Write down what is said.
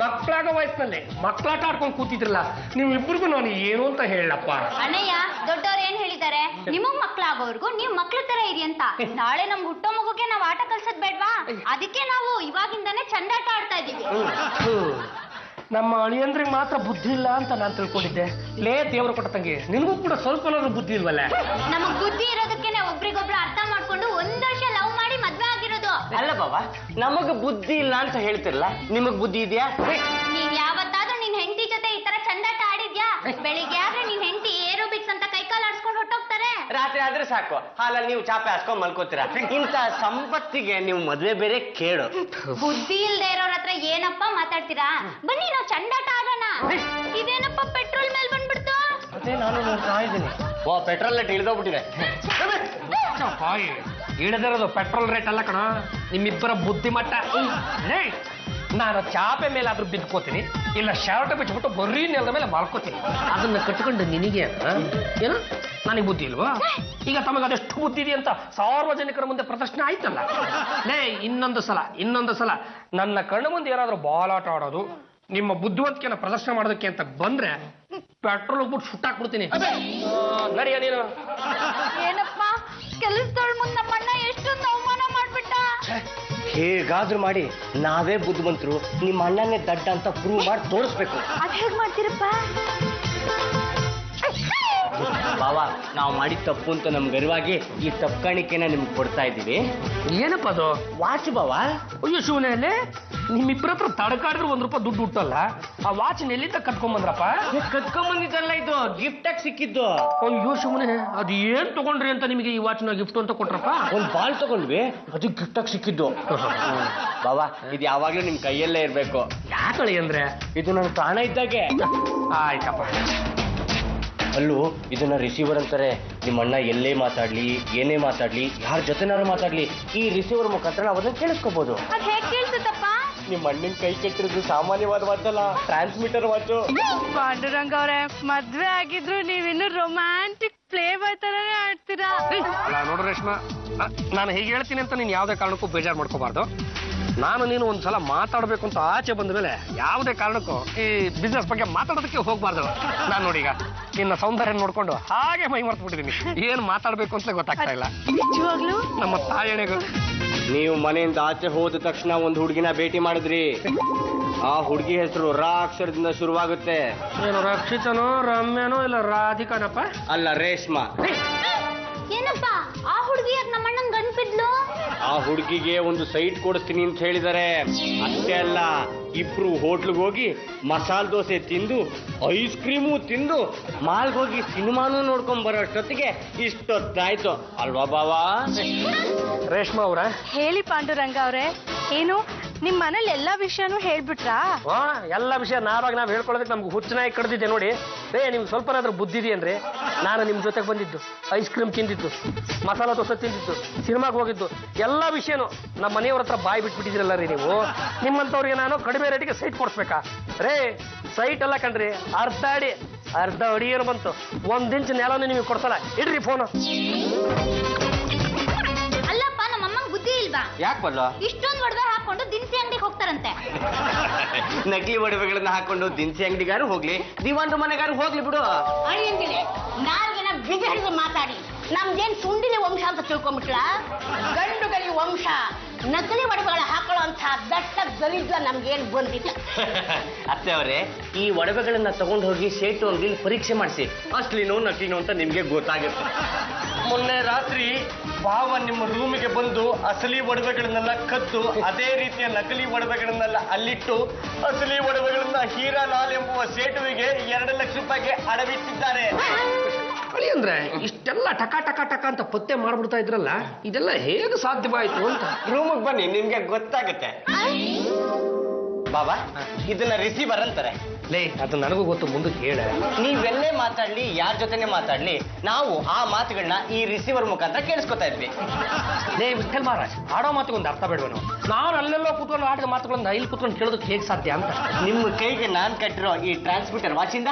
ಮಕ್ಕಳಾಗ ವಯಸ್ಸಿನಲ್ಲಿ ಮಕ್ಕಳಾಟ ಆಡ್ಕೊಂಡು ಕೂತಿದ್ರಲ್ಲ ನೀವಿಬ್ರಿಗೂ ನಾನು ಏನು ಅಂತ ಹೇಳಪ್ಪ. ಅಣ್ಣಯ್ಯ, ದೊಡ್ಡವ್ರು ಏನ್ ಹೇಳಿದ್ದಾರೆ, ನಿಮಗ್ ಮಕ್ಳಾಗೋರ್ಗು ನೀವ್ ಮಕ್ಳ ತರ ಇರಿ ಅಂತ. ನಾಳೆ ನಮ್ ಹುಟ್ಟೋ ಮಗುಗೆ ನಾವ್ ಆಟ ಕಲ್ಸದ್ ಬೇಡ್ವಾ? ಅದಕ್ಕೆ ನಾವು ಇವಾಗಿಂದಾನೇ ಚಂದಾಟ ಆಡ್ತಾ ಇದೀವಿ. ನಮ್ಮ ಅಳಿಯಂದ್ರಿಗೆ ಮಾತ್ರ ಬುದ್ಧಿ ಇಲ್ಲ ಅಂತ ನಾನು ತಿಳ್ಕೊಂಡಿದ್ದೆ. ಲೇ ದೇವ್ರು ಕೊಟ್ಟ ತಂಗಿ, ನಿನ್ಗೂ ಕೂಡ ಸ್ವಲ್ಪ ಬುದ್ಧಿ ಇಲ್ವಲ್ಲ? ನಮಗ್ ಬುದ್ಧಿ ಇರೋದಕ್ಕೇನೆ ಒಬ್ರಿಗೊಬ್ರು ಅರ್ಥ ಮಾಡ್ಕೊಂಡು ಒಂದ್ ವರ್ಷ ಲವ್ ಮಾಡಿ ಮದ್ವೆ ಆಗಿರೋದು. ಅಲ್ಲ ಬಾಬಾ, ನಮಗ್ ಬುದ್ಧಿ ಇಲ್ಲ ಅಂತ ಹೇಳ್ತಿರಲ್ಲ, ನಿಮಗ್ ಬುದ್ಧಿ ಇದೆಯಾ? ನೀವ್ ಯಾವತ್ತಾದ್ರೂ ನಿನ್ ಹೆಂಡತಿ ಜೊತೆ ಈ ತರ ಚಂದಾಟ ಆಡಿದ್ಯಾ? ಬೆಳಿಗ್ಗೆ ಆದ್ರೆ ನಿನ್ ಹೆಂಡತಿ ಏರೋಬಿಕ್ಸ್ ಅಂತ ಕೈಕಾಲು ಆಡ್ಸ್ಕೊಂಡು ಹೊಟ್ಟೋಗ್ತಾರೆ. ರಾತ್ರಿ ಆದ್ರೆ ಸಾಕು ಹಾಲಲ್ಲಿ ನೀವು ಚಾಪೆ ಹಾಸ್ಕೊಂಡ್ ಮಲ್ಕೋತೀರಾ. ಇಂತ ಸಂಪತ್ತಿಗೆ ನೀವು ಮದ್ವೆ ಬೇರೆ ಕೇಳು. ಬುದ್ಧಿ ಇಲ್ದೇ ಇರೋರ ಹತ್ರ ಏನಪ್ಪ ಮಾತಾಡ್ತೀರಾ? ಬನ್ನಿ ನಾವು ಚಂದಾಟ ಆಡೋಣ. ಇದೇನಪ್ಪ ಪೆಟ್ರೋಲ್ ಮೇಲ್ ಬಂದ್ಬಿಡ್ತು? ಅದೇ ನಾನು ನೋಡ್ತಾ ಇದ್ದೀನಿ. ಓ, ಪೆಟ್ರೋಲ್ ರೇಟ್ ಇಳಿದೋಗ್ಬಿಟ್ಟಿದೆ. ಇಳಿದಿರೋದು ಪೆಟ್ರೋಲ್ ರೇಟ್ ಅಲ್ಲ ಕಣ, ನಿಮ್ಮಿಬ್ಬರ ಬುದ್ಧಿಮಟ್ಟ. ನಾನು ಚಾಪೆ ಮೇಲೆ ಆದ್ರೂ ಬಿದ್ಕೋತೀನಿ, ಇಲ್ಲ ಶರ್ಟ್ ಬಿಟ್ಬಿಟ್ಟು ಬರೀ ನೆಲದ ಮೇಲೆ ಮಲ್ಕೋತೀನಿ. ಅದನ್ನ ಕಟ್ಕೊಂಡು ನಿನಗೆ ಏನು ನನಗೆ ಬುದ್ಧಿ ಇಲ್ವಾ? ಈಗ ತಮಗೆ ಅದೆಷ್ಟು ಬುದ್ಧಿ ಇದೆ ಅಂತ ಸಾರ್ವಜನಿಕರ ಮುಂದೆ ಪ್ರದರ್ಶನ ಆಯ್ತಲ್ಲ. ಲೇ, ಇನ್ನೊಂದು ಸಲ ನನ್ನ ಕಣ್ಣು ಮುಂದೆ ಯಾರಾದ್ರೂ ಬಾಲಾಟ ಆಡೋದು, ನಿಮ್ಮ ಬುದ್ಧಿವಂತಿಕೆನ ಪ್ರದರ್ಶನ ಮಾಡೋದಕ್ಕೆ ಅಂತ ಬಂದ್ರೆ ಪೆಟ್ರೋಲ್ ಹೋಗ್ಬಿಟ್ಟು ಸುಟ್ಟಾಕ್ಬಿಡ್ತೀನಿ. ನಡಿಯ ನೀನು. ಏನಪ್ಪ, ಕೆಲಸದೊಳ ಮುಂದೆ ನಮ್ಮಣ್ಣ ಎಷ್ಟೊಂದು ಅವಮಾನ ಮಾಡ್ಬಿಟ್ಟ. ಹೇಗಾದ್ರೂ ಮಾಡಿ ನಾವೇ ಬುದ್ಧಿವಂತರು, ನಿಮ್ಮ ಅಣ್ಣನೇ ದಡ್ಡ ಅಂತ ಪ್ರೂವ್ ಮಾಡಿ ತೋರಿಸ್ಬೇಕು. ಅದ್ ಹೇಗ್ ಮಾಡ್ತೀರಪ್ಪ? ಬಾವಾ, ನಾವು ಮಾಡಿದ ತಪ್ಪು ಅಂತ ನಮ್ಗೆ ಅರಿವಾಗಿ ಈ ತಪ್ಪು ಕಾಣಿಕೆನ ನಿಮ್ಗೆ ಕೊಡ್ತಾ ಇದ್ದೀವಿ. ಏನಪ್ಪ ಅದು? ವಾಚ್ ಬಾವಾ. ಅಯ್ಯೋ ಶಿವನಲ್ಲಿ, ನಿಮ್ಮಿಬ್ಬರ ಹತ್ರ ತಡಕಾಡಿದ್ರು ₹1 ದುಡ್ಡು ಹುಟ್ಟಲ್ಲ. ಆ ವಾಚ್ ಎಲ್ಲಿಂದ ಕತ್ಕೊಂಡ್ಬಂದ್ರಪ್ಪ? ಕತ್ಕೊಂಡ್ಬಂದಿದ್ದಲ್ಲ, ಇದು ಗಿಫ್ಟ್ ಆಗಿ ಸಿಕ್ಕಿದ್ದು. ಅಯ್ಯೋ ಶಿವನೇ, ಅದು ಏನ್ ತಗೊಂಡ್ರಿ ಅಂತ ನಿಮಗೆ ಈ ವಾಚ್ನ ಗಿಫ್ಟ್ ಅಂತ ಕೊಟ್ರಪ್ಪ? ಒಂದ್ ಬಾಲ್ ತಗೊಂಡ್ವಿ, ಅದು ಗಿಫ್ಟ್ ಆಗಿ ಸಿಕ್ಕಿದ್ದು. ಬಾವಾ, ಇದು ಯಾವಾಗ್ಲೂ ನಿಮ್ ಕೈಯಲ್ಲೇ ಇರ್ಬೇಕು. ಯಾಕಳಿ ಅಂದ್ರೆ ಇದು ನನ್ನ ಪ್ರಾಣ ಇದ್ದಾಗೆ. ಆಯ್ತಪ್ಪ. ಅಲ್ಲೂ ಇದನ್ನ ರಿಸೀವರ್ ಅಂತಾರೆ. ನಿಮ್ಮ ಅಣ್ಣ ಎಲ್ಲೇ ಮಾತಾಡ್ಲಿ, ಏನೇ ಮಾತಾಡ್ಲಿ, ಯಾರ ಜೊತೆನಾರು ಮಾತಾಡ್ಲಿ, ಈ ರಿಸೀವರ್ ಮುಖಾಂತರ ನಾವು ಅದನ್ನ ಕೇಳಿಸ್ಕೋಬಹುದು. ಅದ್ ಹೇಗ್ ಕೇಳ್ಸುತ್ತಪ್ಪ? ನಿಮ್ಮ ಅಣ್ಣನ ಕೈ ಕೆಟ್ಟಿರೋದು ಸಾಮಾನ್ಯವಾದ ವಾಚಲ್ಲ, ಟ್ರಾನ್ಸ್ಮಿಟರ್ ವಾಚು. ಪಾಂಡುರಂಗ ಅವ್ರೆ, ಮದ್ವೆ ಆಗಿದ್ರು ನೀವಿನ್ನು ರೊಮ್ಯಾಂಟಿಕ್ ಪ್ಲೇ ಬಾಯ್ ತರನೇ ಆಡ್ತೀರಾ. ಅಲ್ಲ ನೋಡು ರೇಷ್ಮಾ, ನಾನು ಹೇಗೆ ಹೇಳ್ತೀನಿ ಅಂತ ನೀನು ಯಾವುದೇ ಕಾರಣಕ್ಕೂ ಬೇಜಾರು ಮಾಡ್ಕೋಬಾರ್ದು. ನಾನು ನೀನು ಒಂದ್ಸಲ ಮಾತಾಡ್ಬೇಕು ಅಂತ ಆಚೆ ಬಂದ ಮೇಲೆ ಯಾವುದೇ ಕಾರಣಕ್ಕೂ ಈ ಬಿಸ್ನೆಸ್ ಬಗ್ಗೆ ಮಾತಾಡೋದಕ್ಕೆ ಹೋಗ್ಬಾರ್ದು. ನಾನು ನೋಡಿ ಈಗ ನಿನ್ನ ಸೌಂದರ್ಯ ನೋಡ್ಕೊಂಡು ಹಾಗೆ ಮೈ ಮರ್ತು ಬಿಟ್ಟಿದ್ದೀನಿ. ಏನ್ ಮಾತಾಡ್ಬೇಕು ಅಂತ ಗೊತ್ತಾಗ್ತಾ ಇಲ್ಲ. ನಿಜವಾಗ್ಲೂ ನಮ್ಮ ತಾಯಣೆಗೂ. ನೀವು ಮನೆಯಿಂದ ಆಚೆ ಹೋದ ತಕ್ಷಣ ಒಂದು ಹುಡುಗಿನ ಭೇಟಿ ಮಾಡಿದ್ರಿ. ಆ ಹುಡುಗಿ ಹೆಸರು ರಾ ಅಕ್ಷರದಿಂದ ಶುರುವಾಗುತ್ತೆ. ಏನು ರಕ್ಷಿತನೋ, ರಮ್ಯನೋ, ಇಲ್ಲ ರಾಧಿಕಾನಪ್ಪ? ಅಲ್ಲ, ರೇಷ್ಮಾ. ಏನಪ್ಪ, ಆ ಹುಡುಗಿ ಯಾಕೆ ನಮ್ಮಣ್ಣನ್ ಗಂಟ್ಬಿದ್ಲು? ಆ ಹುಡುಗಿಗೆ ಒಂದು ಸೈಟ್ ಕೊಡಿಸ್ತೀನಿ ಅಂತ ಹೇಳಿದ್ದಾರೆ. ಅಷ್ಟೇ ಅಲ್ಲ, ಇಬ್ರು ಹೋಟ್ಲಿಗೆ ಹೋಗಿ ಮಸಾಲೆ ದೋಸೆ ತಿಂದು, ಐಸ್ ಕ್ರೀಮು ತಿಂದು, ಮಾಲ್ಗೋಗಿ ಸಿನಿಮಾನು ನೋಡ್ಕೊಂಡ್ ಬರೋ ಅಷ್ಟೊತ್ತಿಗೆ ಇಷ್ಟೊತ್ತಾಯ್ತು ಅಲ್ವಾ ಬಾವಾ? ರೇಷ್ಮಾ ಅವ್ರ, ಹೇಳಿ ಪಾಂಡುರಂಗ ಅವ್ರೆ, ಏನು ನಿಮ್ ಮನೇಲಿ ಎಲ್ಲಾ ವಿಷಯನೂ ಹೇಳ್ಬಿಟ್ರಾ? ಎಲ್ಲ ವಿಷಯ ನಾವ್ ಹೇಳ್ಕೊಳ್ಳೋದಕ್ಕೆ ನಮ್ಗೆ ಹುಚ್ಚನಾಗಿ ಕಡ್ದಿದ್ದೆ ನೋಡಿ. ನಿಮ್ಗೆ ಸ್ವಲ್ಪನಾದ್ರೂ ಬುದ್ಧಿ ಇದೆಯೇನ್ರಿ? ನಾನು ನಿಮ್ ಜೊತೆಗೆ ಬಂದಿದ್ದು, ಐಸ್ ಕ್ರೀಮ್ ತಿಂದಿದ್ದು, ಮಸಾಲಾ ದೋಸೆ ತಿಂದಿದ್ದು, ಸಿನಿಮಾಗೆ ಹೋಗಿದ್ದು, ಎಲ್ಲಾ ವಿಷಯನೂ ನಮ್ಮ ಮನೆಯವ್ರ ಹತ್ರ ಬಾಯಿ ಬಿಟ್ಬಿಟ್ಟಿದ್ರಲ್ಲ ರೀ ನೀವು. ನಿಮ್ಮಂತವ್ರಿಗೆ ನಾನು ಕಡಿಮೆ ರೇಟಿಗೆ ಸೈಟ್ ಕೊಡ್ಸ್ಬೇಕಾ? ಸೈಟ್ ಅಲ್ಲ ಕಣ್ರಿ, ಅರ್ಧ ಅಡಿ ಏನು ಬಂತು, 1 ಇಂಚ್ ನೆಲನು ನಿಮಗೆ ಕೊಡ್ಸಲ್ಲ. ಇಡ್ರಿ ಫೋನು. ಅಲ್ಲಪ್ಪ, ನಮ್ಮಮ್ಮಂಗ್ ಬುದ್ಧಿ ಇಲ್ವಾ? ಯಾಕೆ ಬಲ್ಲ? ಇಷ್ಟೊಂದು ಒಡವೆ ಹಾಕೊಂಡು ದಿನಸಿ ಅಂಗಡಿಗೆ ಹೋಗ್ತಾರಂತೆ. ನಕಲಿ ಒಡವೆಗಳನ್ನ ಹಾಕೊಂಡು ದಿನಸಿ ಅಂಗಡಿಗಾರು ಹೋಗ್ಲಿ, ದಿವಾನ್ರ ಮನೆಗಾರು ಹೋಗ್ಲಿ ಬಿಡು. ಅಳಿಯಂದಿಲ್ಲ, ನಾಲ್ಗೆನ ಬಿಗಿ ಹಿಡಿದು ಮಾತಾಡಿ ನಮ್ದೇನ್ ಸುಂಡಿಲಿ ವಂಶ ಅಂತ ತಿಳ್ಕೊಂಡ್ಬಿಟ್ಲ? ಗಂಡುಗಲಿ ವಂಶ ನಕಲಿ ಒಡವೆಗಳ ಹಾಕೊಳ್ಳೋ ಅಂತ ದಟ್ಟ ದರಿದ್ರ ನಮ್ಗೇನ್ ಬಂದಿಲ್ಲ. ಅತ್ತೆ ಅವರೇ, ಈ ಒಡವೆಗಳನ್ನ ತಗೊಂಡು ಹೋಗಿ ಸೇಟು ಅಂಗಡಿಲಿ ಪರೀಕ್ಷೆ ಮಾಡಿಸಿ, ಅಸ್ಲಿನೋ ನಕಲಿನೋ ಅಂತ ನಿಮ್ಗೆ ಗೊತ್ತಾಗುತ್ತೆ. ಮೊನ್ನೆ ರಾತ್ರಿ ಭಾವ ನಿಮ್ಮ ರೂಮಿಗೆ ಬಂದು ಅಸಲಿ ಒಡವೆಗಳನ್ನೆಲ್ಲ ಕದ್ದು ಅದೇ ರೀತಿಯ ನಕಲಿ ಒಡವೆಗಳನ್ನೆಲ್ಲ ಅಲ್ಲಿಟ್ಟು ಅಸಲಿ ಒಡವೆಗಳನ್ನ ಹೀರಾಲಾಲ್ ಎಂಬುವ ಸೇಟುವಿಗೆ 2 ಲಕ್ಷ ರೂಪಾಯಿಗೆ ಅಡವಿಟ್ಟಿದ್ದಾರೆ. ಅಂದ್ರೆ ಇಷ್ಟೆಲ್ಲ ಟಕ ಟಕ ಟಕ ಅಂತ ಪತ್ತೆ ಮಾಡ್ಬಿಡ್ತಾ ಇದ್ರಲ್ಲ, ಇದೆಲ್ಲ ಹೇಗೆ ಸಾಧ್ಯವಾಯ್ತು ಅಂತ. ರೂಮಿಗೆ ಬನ್ನಿ, ನಿಮ್ಗೆ ಗೊತ್ತಾಗುತ್ತೆ. ಬಾಬಾ, ಇದನ್ನ ರಿಸೀವರ್ ಅಂತಾರೆ. ಅದು ನನಗೂ ಗೊತ್ತು, ಮುಂದಕ್ಕೆ ಹೇಳ. ನೀವೆಲ್ಲೇ ಮಾತಾಡ್ಲಿ, ಯಾರ ಜೊತೆನೆ ಮಾತಾಡ್ಲಿ, ನಾವು ಆ ಮಾತುಗಳನ್ನ ಈ ರಿಸೀವರ್ ಮುಖಾಂತರ ಕೇಳಿಸ್ಕೊತಾ ಇದ್ವಿ. ವಿಠಲ್ ಮಹಾರಾಜ್, ಆಡೋ ಮಾತಿಗೆ ಒಂದು ಅರ್ಥ ಬೇಡವೇನು? ನಾನು ಅಲ್ಲೆಲ್ಲೋ ಕೂತ್ಕೊಂಡು ಆಡಿದ ಮಾತುಗಳನ್ನ ಇಲ್ಲಿ ಕೂತ್ಕೊಂಡು ಕೇಳೋದಕ್ಕೆ ಹೇಗೆ ಸಾಧ್ಯ ಅಂತ. ನಿಮ್ಮ ಕೈಗೆ ನಾನ್ ಕಟ್ಟಿರೋ ಈ ಟ್ರಾನ್ಸ್ಮಿಟರ್ ವಾಚಿಂದ